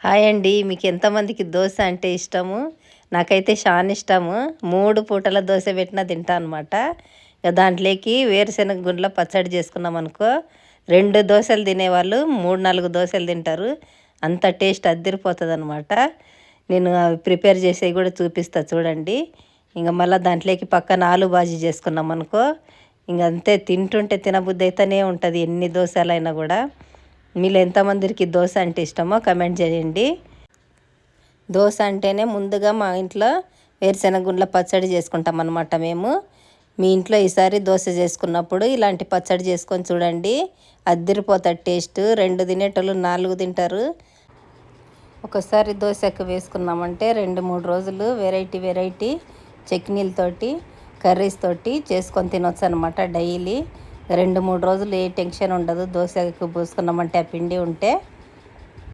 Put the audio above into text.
Hi అండి. మీకు ఎంతమందికి దోశ అంటే ఇష్టము? నాకైతే చాలా ఇష్టము. 3 పూటల దోశ పెట్టినా తింటా అనమాట. ఇక దాంట్లోకి వేరుశెనగ గుండ్ల పచ్చడి చేసుకున్నామనుకో 2 దోశలు తినేవాళ్ళు 3, 4 దోశలు తింటారు. అంత టేస్ట్ అద్దిరిపోతుందనమాట. నేను అవి ప్రిపేర్ చేసేవి కూడా చూపిస్తా చూడండి. ఇంక మళ్ళీ దాంట్లోకి పక్కన ఆలు బాజీ చేసుకున్నామనుకో ఇంక అంతే తింటుంటే తినబుద్ధి అయితేనే ఉంటుంది ఎన్ని దోశలైనా కూడా. మీలో ఎంతమందికి దోశ అంటే ఇష్టమో కమెంట్ చేయండి. దోశ అంటేనే ముందుగా మా ఇంట్లో వేరుశెనగ గుండ్ల పచ్చడి చేసుకుంటాం అన్నమాట మేము. మీ ఇంట్లో ఈసారి దోశ చేసుకున్నప్పుడు ఇలాంటి పచ్చడి చేసుకొని చూడండి. అద్దిరిపోతుంది టేస్ట్. 2 తినేటోళ్ళు 4 తింటారు. ఒకసారి దోశకు వేసుకున్నామంటే 2-3 రోజులు వెరైటీ చట్నీలతోటి కర్రీస్ తోటి చేసుకొని తినొచ్చు అనమాట డైలీ. 2-3 రోజులు ఏ టెన్షన్ ఉండదు. దోశకు పోసుకున్నామంటే ఆ పిండి ఉంటే